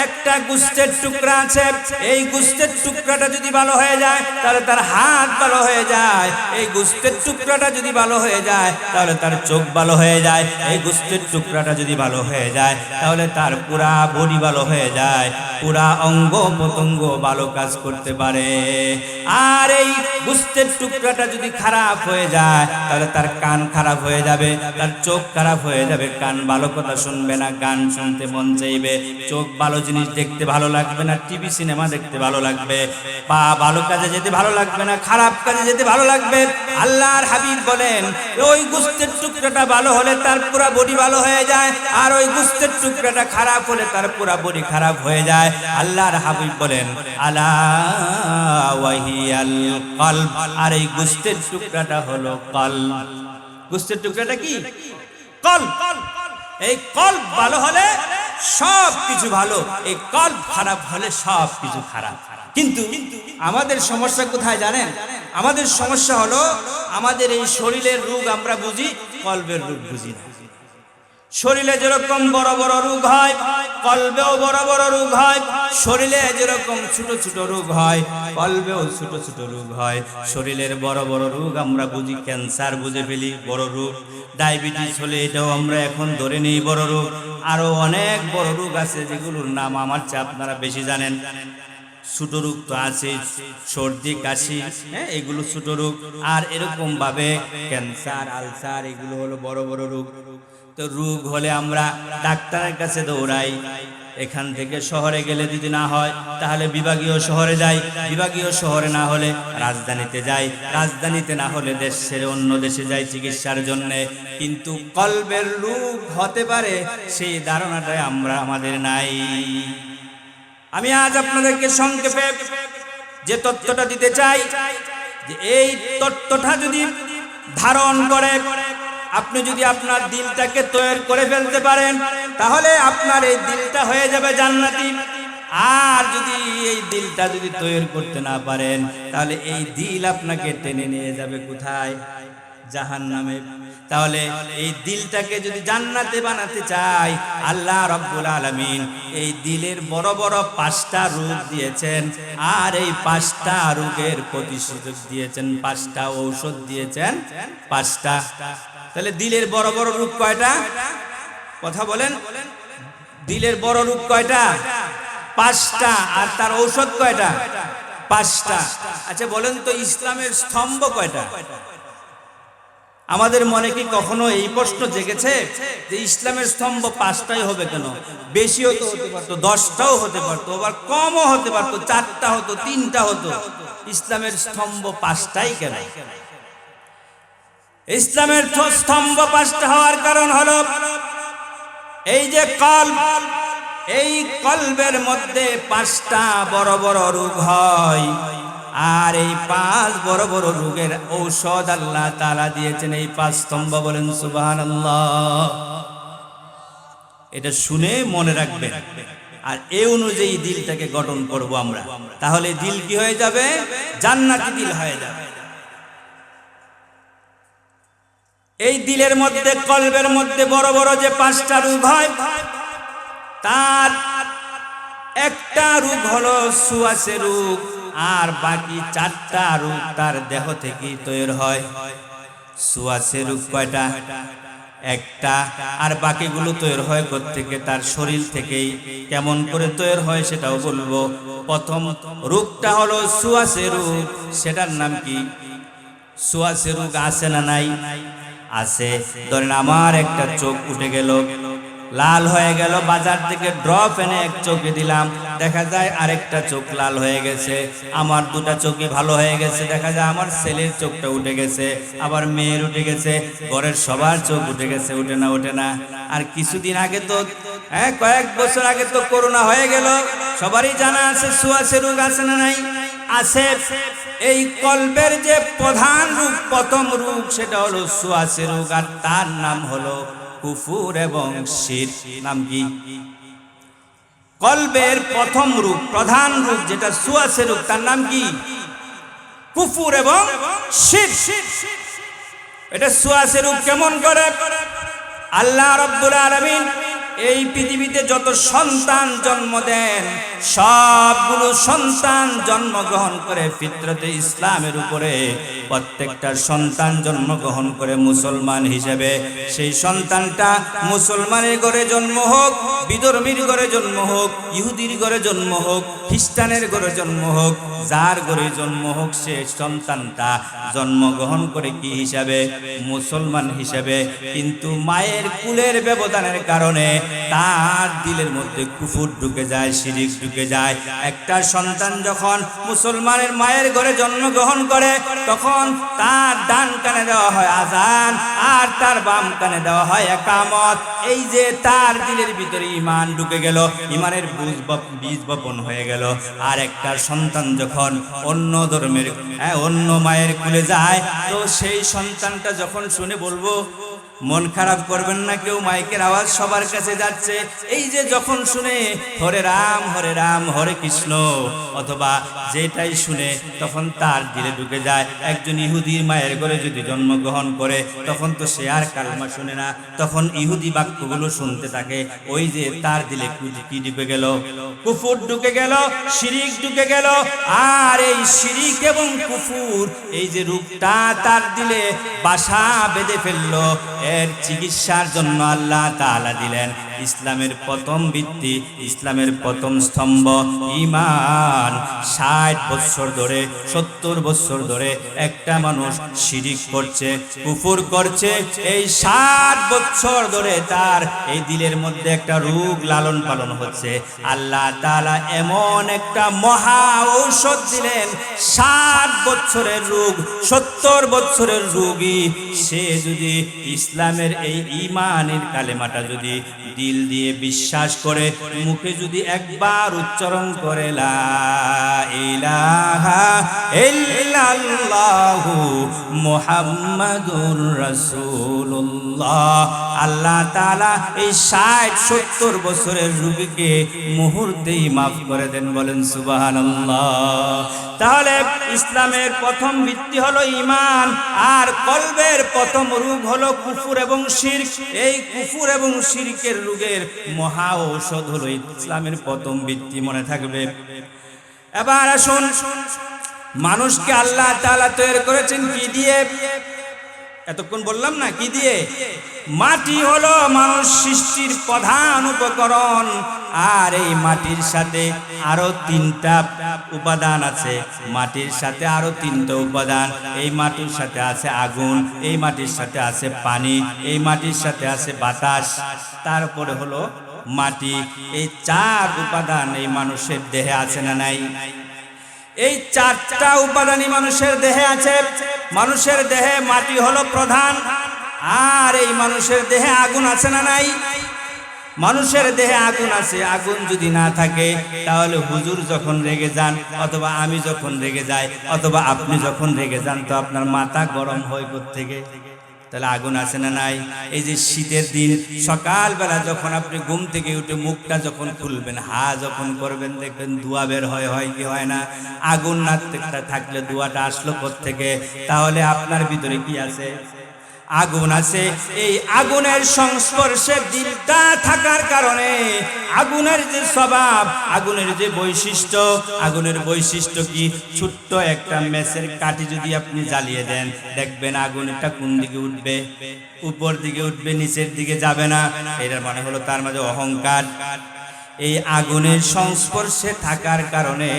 একটা গোশতের টুকরা আছে। এই গোশতের টুকরাটা যদি ভালো হয়ে যায়, তাহলে তার হাত ভালো হয়ে যায়। এই গোশতের টুকরাটা যদি ভালো হয়ে যায়, তাহলে তার চোখ ভালো হয়ে যায়। এই গোশতের টুকরাটা যদি ভালো হয়ে যায়, তাহলে তার পুরা বডি ভালো হয়ে যায়, পুরা অঙ্গ প্রত্যঙ্গ ভালো কাজ করতে পারে। আর এই গোশতের টুকরাটা যদি খারাপ হয়ে যায়, তাহলে তার কান খারাপ হয়ে যাবে, তার চোখ খারাপ হয়ে যাবে, কান ভালো কথা শুনবে না, গান শুনতে মন চাইবে, চোখ ভালো জিনিস দেখতে ভালো লাগবে না, টিভি সিনেমা দেখতে ভালো লাগবে, পা ভালো কাজে যেতে ভালো লাগবে না, খারাপ কাজে যেতে ভালো লাগবে। আল্লাহর হাবিব বলেন, ওই গোশতের টুকরাটা ভালো হলে তার পুরা বডি ভালো হয়ে যায়, আর ওই গোশতের টুকরাটা খারাপ হলে তার পুরা বডি খারাপ হয়ে যায়। আল্লাহর হাবিব বলেন, আলা ওয়া হিয়াল কলব। আর এই গোশতের টুকরাটা হলো কলব। গোশতের টুকরাটা কি? কলব। এই কলব ভালো হলে সব কিছু ভালো, এই কলব খারাপ হলে সব কিছু খারাপ। কিন্তু আমাদের সমস্যা কোথায় জানেন? আমাদের সমস্যা হলো আমাদের এই শরীরের রোগ আমরা বুঝি, কলবের রোগ বুঝি না। শরীরে যেরকম বড় বড় রোগ হয়, কলবেও বড় বড় রোগ হয়। শরীরে যেরকম ছোট ছোট রোগ হয়, কলবেও ছোট ছোট রোগ হয়। শরীরের বড় বড় রোগ আমরা বুঝি, ক্যান্সার বুঝে ফেলি বড় রোগ, ডায়াবেটিস হলে এটাও আমরা এখন ধরে নিই বড় রোগ। আরো অনেক বড় রোগ আছে যেগুলোর নাম আমার চেয়ে আপনারা বেশি জানেন। ছোট রোগ তো আছে, সর্দি কাশি, হ্যাঁ, এগুলো ছোট রোগ। আর এরকম ভাবে ক্যান্সার, আলসার, এগুলো হলো বড় বড় রোগ। তো রোগ হলে আমরা ডাক্তারের কাছে দৌড়াই। এখান থেকে শহরে গেলে যদি না হয় তাহলে বিভাগীয় শহরে যাই, বিভাগীয় শহরে না হলে রাজধানীতে যাই, রাজধানীতে না হলে দেশ ছেড়ে অন্য দেশে যাই চিকিৎসার জন্য। কিন্তু কলবের রোগ হতে পারে সেই ধারণাটাই আমাদের নাই। আমি আজ আপনাদেরকে সংক্ষেপে যে তথ্যটা দিতে চাই, যে এই তথ্যটা যদি ধারণ করে আপনি যদি আপনার দিলটাকে তৈরি করে ফেলতে পারেন, তাহলে আপনার এই দিলটা হয়ে যাবে জান্নাতি। আর যদি এই দিলটা যদি তৈরি করতে না পারেন, তাহলে এই দিল আপনাকে টেনে নিয়ে যাবে কোথায়? জাহান্নামে। তাহলে এই দিলটাকে যদি জান্নাতে বানাতে চাই, আল্লাহ রাব্বুল আলামিন এই দিলের বড় বড় 5টা রোগ দিয়েছেন। আর এই 5টা রোগের প্রতিষেধক দিয়েছেন, 5টা ঔষধ দিয়েছেন, 5টা। তাহলে দিলের বড় বড় রোগ কয়টা? কথা বলেন। দিলের বড় রোগ কয়টা? 5টা। আর তার ঔষধ কয়টা? 5টা। আচ্ছা বলেন তো, ইসলামের স্তম্ভ কয়টা? আমাদের মনে কি কখনো এই প্রশ্ন জেগেছে যে ইসলামের স্তম্ভ 5টাই হবে কেন? বেশিও তো হতে পারতো, 10টাও হতে পারতো, আবার কমও হতে পারতো, 4টা হতো, 3টা হতো। ইসলামের স্তম্ভ 5টাই কেন? ইসলামের স্তম্ভ 5টা হওয়ার কারণ হলো এই যে কলব, এই কলবের মধ্যে 5টা বড় বড় রোগ হয়। আর এই 5 বড় বড় রোগের ঔষধ আল্লাহ তাআলা দিয়েছেন এই 5 স্তম্ভ। বলেন সুবহানাল্লাহ। এটা শুনে মনে রাখবেন। আর এই অনুযায়ী দিলটাকে গঠন করব আমরা, তাহলে দিল কি হয়ে যাবে? জান্নাতি দিল হয়ে যাবে। এই দিলের মধ্যে, কলবের মধ্যে বড় বড় যে 5টা রোগ হয়, তার একটা রোগ হলো সুয়াসে রোগ। আর বাকি 4টা রোগ তার দেহ থেকেই তৈরি হয়। সুয়াসে রোগ কয়টা? একটা। আর বাকিগুলো তৈরি হয় কোত্থেকে? তার শরীর থেকেই। কেমন করে তৈরি হয় সেটাও বলবো। প্রথম রোগটা হলো সুয়াসে রোগ। সেটার নাম কি? সুয়াসে রোগ আছে না নাই? আছে। ধরেন আমার একটা চোখ উঠে গেল, লাল হয়ে গেল, বাজার থেকে ড্রপ এনে এক চোখে দিলাম, দেখা যায় আরেকটা চোখ লাল হয়ে গেছে। আমার 2টা চোখই ভালো হয়ে গেছে, দেখা যায় আমার ছেলের চোখটা উঠে গেছে, আবার মেয়ের উঠে গেছে, ঘরের সবার চোখ উঠে গেছে। উঠে না? ওঠে না? আর কিছুদিন আগে তো, কয়েক বছর আগে তো করোনা হয়ে গেল, সবারই জানা আছে। সুয়াসে রোগ আছে না নাই? আছে। এই কলবের যে প্রধান রোগ, প্রথম রোগ, সেটা হলো সুয়াসে রোগ। আর তার নাম হলো কুফুর এবং শিরক। নাম কি? কলবের প্রথম রোগ, প্রধান রোগ যেটা সুয়াসে রোগ, তার নাম কি? কুফুর এবং শিরক। এটা সুয়াসে রোগ কেমন করে? আল্লাহ রাব্বুল আলামিন এই পৃথিবীতে যত সন্তান জন্ম দেন, সবগুলো সন্তান জন্মগ্রহণ করে ফিতরতে ইসলামের উপরে। প্রত্যেকটা সন্তান জন্মগ্রহণ করে মুসলমান হিসেবে। সেই সন্তানটা মুসলমানের ঘরে জন্ম হোক, বিধর্মীর ঘরে জন্ম হোক, ইহুদির ঘরে জন্ম হোক, খ্রিস্টানের ঘরে জন্ম হোক, যার ঘরে জন্ম হোক, সে সন্তানটা জন্মগ্রহণ করে কি হিসাবে? মুসলমান হিসাবে। কিন্তু মায়ের কুলের ব্যবধানের কারণে তার দিলের মধ্যে কুফর ঢুকে যায়, শিরক ঢুকে যায়। একটা সন্তান যখন মুসলমানের মায়ের ঘরে জন্মগ্রহণ করে, তখন তার ডান কানে দেওয়া হয় আযান, আর তার বাম কানে দেওয়া হয় ইকামত। এই যে তার দিলের ভিতরে ঈমান ঢুকে গেল, ঈমানের বীজ বপন হয়ে গেল। আর একটা সন্তান যখন অন্য ধর্মের, অন্য মায়ের কুলে যায়, তো সেই সন্তানটা যখন শুনে, বলবো মন খারাপ করবেন না কেউ, মাইকের আওয়াজ সবার কাছে যাচ্ছে। এই যে যখন শুনে হরে রাম হরে কৃষ্ণ অথবা যেটাই শুনে তখন তার দিলে ঢুকে যায়। একজন ইহুদির মায়ের ঘরে যদি জন্মগ্রহণ করে তখন তো সে আর কালমা শুনে না, তখন ইহুদি বাক্যগুলো শুনতে থাকে। ওই যে তার দিলে কি ঢুকে গেল? কুফর ঢুকে গেল, শিরিক ঢুকে গেল। আর এই শিরিক এবং কুফর এই যে রূপটা তার দিলে বাসা বেঁধে ফেললো, এর চিকিৎসার জন্য আল্লাহ তাআলা দিলেন ইসলামের প্রথম ভিত্তি, ইসলামের প্রথম স্তম্ভ ঈমান। 60 বছর ধরে 70 বছর ধরে একটা মানুষ শিরিক করছে, কুফর করছে, এই 60 বছর ধরে তার এই দিলের মধ্যে একটা রোগ লালন পালন হচ্ছে। আল্লাহ তাআলা এমন একটা মহা ঔষধ দিলেন, 60 বছরের রোগ 70 বছরের রোগী সে যদি ইসলামের এই ঈমানের কালেমাটা যদি দিল দিয়ে বিশ্বাস করে, মুখে যদি একবার উচ্চারণ করে লা ইলাহা ইল্লাল্লাহু মুহাম্মাদুর রাসূলুল্লাহ, আল্লাহ তাআলা এই 60-70 বছরের রোগীকে মুহূর্তেই মাফ করে দেন। বলেন সুবহানাল্লাহ। তাহলে ইসলামের প্রথম ভিত্তি হলো ঈমান, আর কলবের প্রথম রোগ হলো কুফর এবং শিরক। এই কুফর এবং শিরকের রোগের মহা ঔষধ হলো ইসলামের প্রথম ভিত্তি, মনে থাকবে। এবার আসুন, মানুষকে আল্লাহ তাআলা তৈরি করেছেন কি দিয়ে? এতক্ষণ বললাম না কি দিয়ে? মাটি হলো মানুষ সৃষ্টির প্রধান উপকরণ, আর এই মাটির সাথে আরো 3টা উপাদান আছে। মাটির সাথে আরো 3টা উপাদান। এই মাটির সাথে আছে আগুন, এই মাটির সাথে আছে পানি, এই মাটির সাথে আছে বাতাস, তারপরে হলো মাটি। এই 4 উপাদান এই মানুষের দেহে আছে না নাই? এই 4টা উপাদানই মানুষের দেহে আছে। মানুষের দেহে মাটি হলো প্রধান, আর এই মানুষের দেহে আগুন আছে না নাই? মানুষের দেহে আগুন আছে। আগুন যদি না থাকে তাহলে হুজুর যখন রেগে যান, অথবা আমি যখন রেগে যাই, অথবা আপনি যখন রেগে যান, তো আপনার মাথা গরম হয় কোত্থেকে? তাহলে আগুন আছে না নাই? এই যে শীতের দিন সকালবেলা যখন আপনি ঘুম থেকে উঠে মুখটা যখন খুলবেন, হা যখন করবেন, দেখবেন ধোঁয়া বের হয় কি হয় না? আগুন না থাকলে ধোঁয়াটা আসলো কোত্থেকে? তাহলে আপনার ভিতরে কি আছে? আগুন আছে। এই আগুনের সংস্পর্শে দিলটা থাকার কারণে আগুনের যে স্বভাব, আগুনের যে বৈশিষ্ট্য, আগুনের বৈশিষ্ট্য কি? ছোট্ট একটা মেসের কাঠি যদি আপনি জ্বালিয়ে দেন, দেখবেন আগুনটা কোন দিকে উঠবে? উপর দিকে উঠবে, নিচের দিকে যাবে না। এটার মানে হলো তার মাঝে অহংকার। এই আগুনের সংস্পর্শে থাকার কারণে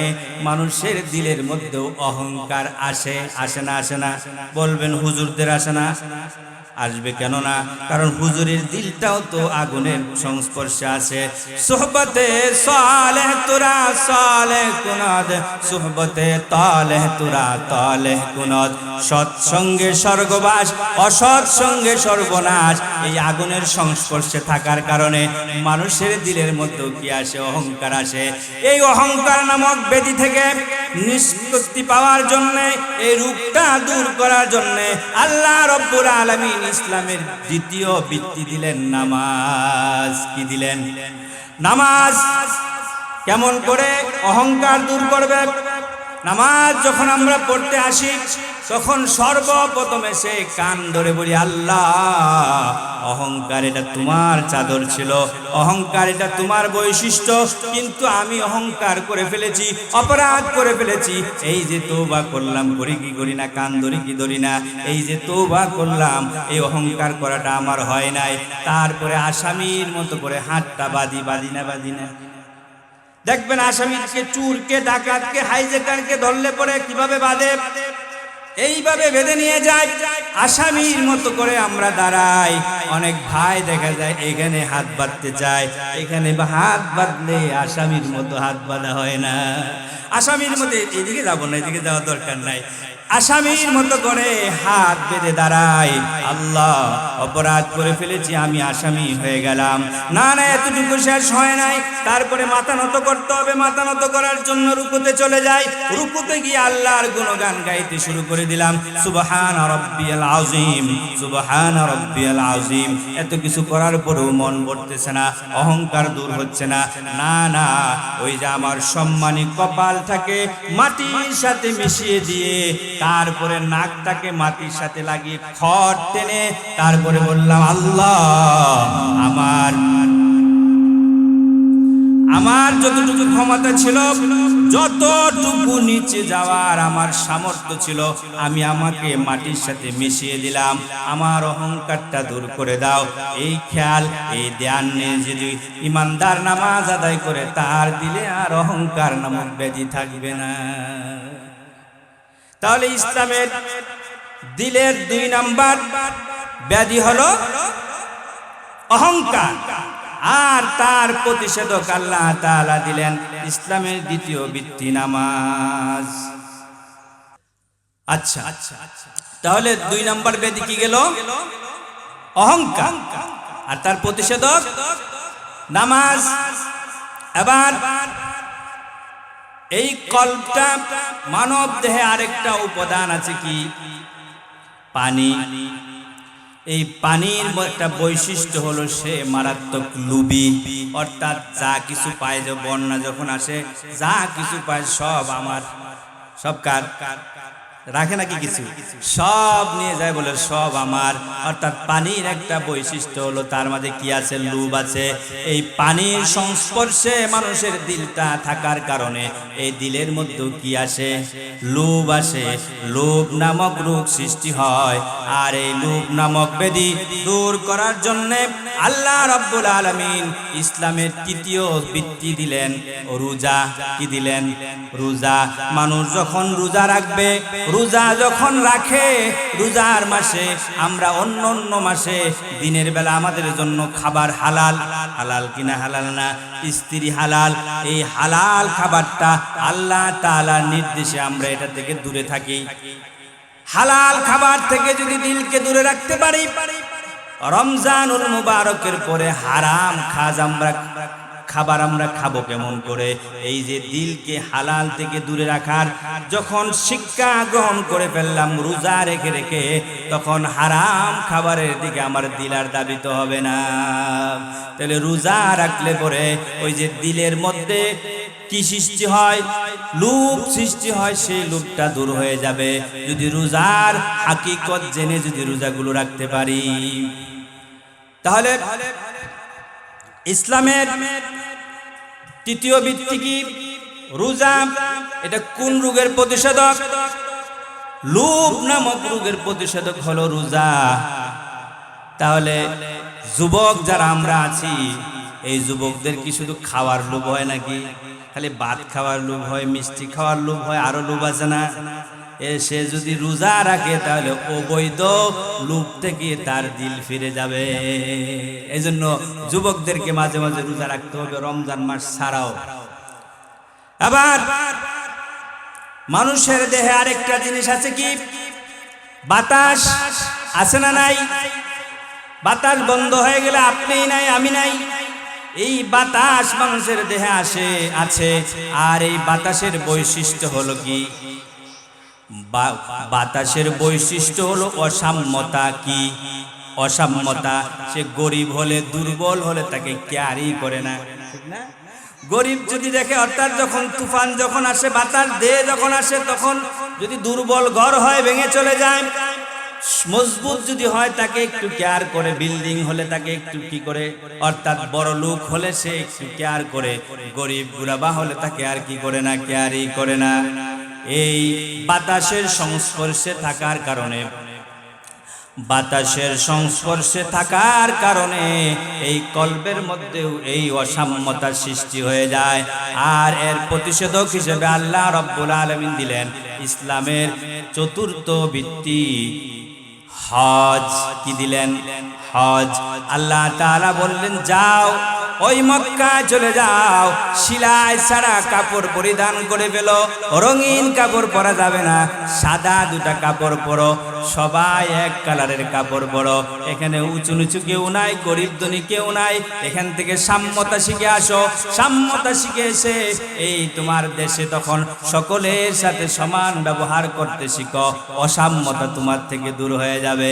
মানুষের দিলের মধ্যেও অহংকার আসে। আসে না? আসে না? বলবেন হুজুরদের আসে না? আসবে কেন না? কারণ হুজুরের দিলটাও তো আগুনের সংস্পর্শে আছে। সুহবতে সালেহ তুরা সালেহ কুনাদ, সুহবতে তালেহ তুরা তালেহ কুনাদ। সৎসঙ্গে স্বর্গবাস, অসৎ সঙ্গে সর্বনাশ। এই আগুনের সংস্পর্শে থাকার কারণে মানুষের দিলের মধ্যেও কি আসে? অহংকার আসে। এই অহংকার নামক ব্যাধি থেকে নিষ্কৃতি পাওয়ার জন্য, এই রূপটা দূর করার জন্য আল্লাহ রব্বুল আলামিন ইসলামের দ্বিতীয় ভিত্তি দিলেন নামাজ। কি দিলেন? নামাজ। কেমন করে অহংকার দূর করবে? নামাজ যখন আমরা পড়তে আসি তখন সর্বপ্রথম এসে কান ধরে বলি, আল্লাহ অহংকার এটা তোমার চাদর ছিল, অহংকার এটা তোমার বৈশিষ্ট্য, কিন্তু আমি অহংকার করে ফেলেছি, অপরাধ করে ফেলেছি। এই যে তওবা করলাম, করি কি করি না? কান ধরি কি ধরি না? এই যে তওবা করলাম, এই অহংকার করাটা আমার হয় নাই। তারপরে আসামির মতো করে হাতটা বাঁধি না? দেখবেন আসামিকে, চুরকে, ডাকাতকে, হাইজেকারকে ধরলে পরে কিভাবে বাঁধে? এইভাবে বেঁধে নিয়ে যায়, আসামির মতো করে আমরা দাঁড়াই। অনেক ভাই দেখা যায় এখানে হাত বাঁধতে চায়, এখানে হাত বাঁধলে আসামির মতো হাত বাঁধা হয় না। আসামির মতো এদিকে যাবো না, এদিকে যাওয়ার দরকার নাই, আসামির মতো করে হাত বেঁধে দাঁড়ায়। আল্লাহ অপরাধ করে ফেলেছি, আমি আসামি হয়ে গেলাম। না, এতটুকু শেষ হয় নাই, তারপরে মাথা নত করতে হবে। মাথা নত করার জন্য রুকুতে চলে যায়। রুকুতে গিয়ে আল্লাহর গুণগান গাইতে শুরু করে দিলাম, সুবহান রাব্বিয়াল আযীম, সুবহান রাব্বিয়াল আযীম। এত কিছু করার পরেও মন ভরতেছে না, অহংকার দূর হচ্ছে না। না না, ওই যে আমার সম্মানী কপালটাকে মাটির সাথে মিশিয়ে দিয়ে তারপরে নাকটাকে মাটির সাথে লাগিয়ে খড় টেনে তারপরে বললাম, আল্লাহ, আমার যতটুকু ক্ষমতা ছিল, যতটুকু নিচে যাওয়ার আমার সামর্থ্য ছিল, আমি আমাকে মাটির সাথে মিশিয়ে দিলাম। আমার অহংকারটা দূর করে দাও। এই খেয়াল, এই ধ্যান নিয়ে যদি ইমানদার নামাজ আদায় করে, তার দিলে আর অহংকার নামক ব্যাধি থাকবে না। তাহলে ইসলামের দিলের 2 নাম্বার ব্যাধি হলো অহংকার, আর তার প্রতিষেধক আল্লাহ তাআলা দিলেন ইসলামের দ্বিতীয় ভিত্তি নামাজ। আচ্ছা, তাহলে 2 নাম্বার ব্যাধি কি গেল? অহংকার, আর তার প্রতিষেধক নামাজ। এবার এই কল্পটা, মানব দেহে আরেকটা উপাদান আছে কি? পানি। এই পানির একটা বৈশিষ্ট্য হলো সে মারাত্মক লোভী, অর্থাৎ যা কিছু পায়, যে বন্যা যখন আসে যা কিছু পায় সব আমার, সব কার? রাখে নাকি কিছু? সব নিয়ে যায়, বলে সব আমার। অর্থাৎ পানির একটা বৈশিষ্ট্য হলো তার মাঝে কি আছে? লোভ আছে। এই পানির সংস্পর্শে মানুষের দিলটা থাকার কারণে এই দিলের মধ্যে কি আসে? লোভ আসে। লোভ নামক রোগ সৃষ্টি হয়। আর এই লোভ নামক ব্যাধি দূর করার জন্য আল্লাহ রাব্বুল আলামিন ইসলামের তৃতীয় ভিত্তি দিলেন রোজা। কি দিলেন? রোজা। মানুষ যখন রোজা রাখবে, রোজা যখন রাখে, রোজার মাসে আমরা অন্য অন্য মাসে দিনের বেলা আমাদের জন্য খাবার হালাল। হালাল কিনা? হালাল না, স্ত্রী হালাল। এই হালাল খাবারটা আল্লাহ তাআলার নির্দেশে আমরা এটা থেকে দূরে থাকি। হালাল খাবার থেকে যদি দিলকে দূরে রাখতে পারি, রমজানুল মুবারকের পরে হারাম খাবার আমরা খাবো কেমন করে? এই যে দিলকে হালাল থেকে দূরে রাখার যখন শিক্ষা গ্রহণ করে ফেললাম রোজা রেখে রেখে, তখন হারাম খাবারের দিকে আমার দিল আর দাবিত হবে না। তাহলে রোজা রাখলে পরে ওই যে দিলের মধ্যে কি সৃষ্টি হয়? লোভ সৃষ্টি হয়। সেই লোভটা দূর হয়ে যাবে যদি রোজার হাকিকত জেনে যদি রোজাগুলো রাখতে পারি। তাহলে ইসলামের তৃতীয় ভিত্তি কি? রোজা। এটা কোন রোগের প্রতিষেধক? লোভ নামক রোগের প্রতিষেধক হলো রোজা। তাহলে যুবক যারা আমরা আছি, এই যুবকদের কি শুধু খাওয়ার লোভ হয় নাকি? খালি ভাত খাওয়ার লোভ হয়, মিষ্টি খাওয়ার লোভ হয়, আরো লোভ আছে না? সে যদি রোজা রাখে তাহলে অবৈধ লোভ থেকে তার দিল ফিরে যাবে। এই জন্য যুবকদেরকে মাঝে মাঝে রোজা রাখতে হবে, রমজান মাস ছাড়াও। আবার মানুষের দেহে আরেকটা জিনিস আছে কি? বাতাস আছে না নাই? বাতাস বন্ধ হয়ে গেলে আপনি নাই, আমি নাই। এই বাতাস মানুষের দেহে আছে। আর এই বাতাসের বৈশিষ্ট্য হলো কি? বাতাসের বৈশিষ্ট্য হলো অসাম্যতা। কি? অসাম্যতা। সে গরিব হলে, দুর্বল হলে তাকে ক্যারি করে না, ঠিক না? গরিব যদি দেখে, অর্থাৎ যখন তুফান যখন আসে, বাতাস দেহে যখন আসে, তখন যদি দুর্বল ঘর হয় ভেঙে চলে যায়। মজবুত যদি হয় তাকে একটু কেয়ার করে, বিল্ডিং হলে তাকে একটু কি করে, অর্থাৎ বড় লোক হলে সে একটু কেয়ার করে। গরিব গুরাবা হলে তাকে আর কি করে না, কেয়ারই করে না। এই বাতাসের সংস্পর্শে থাকার কারণে, বাতাসের সংস্পর্শে থাকার কারণে এই কলবের মধ্যেও এই অসাম্যতার সৃষ্টি হয়ে যায়। আর এর প্রতিষেধক হিসেবে আল্লাহ রাব্বুল আলামিন দিলেন ইসলামের চতুর্থ ভিত্তি হজ কি দিলেন? হজ। আল্লাহ তাআলা বললেন যাও ওই মক্কা চলে যাও, শিলায় ছাড়া কাপড় পরিধান করে ফেলো, রঙিন কাপড় পরা যাবে না, সাদা দুটা কাপড় পরো, সবাই এক কালারের কাপড় পরো। এখানে উঁচু নিচু কেউ নাই, গরিব ধনী কেউ নাই। এখান থেকে সাম্যতা শিখে আসো, সাম্যতা শিখে এসে এই তোমার দেশে তখন সকলের সাথে সমান ব্যবহার করতে শিখো, অসাম্যতা তোমার থেকে দূর হয়ে যাবে।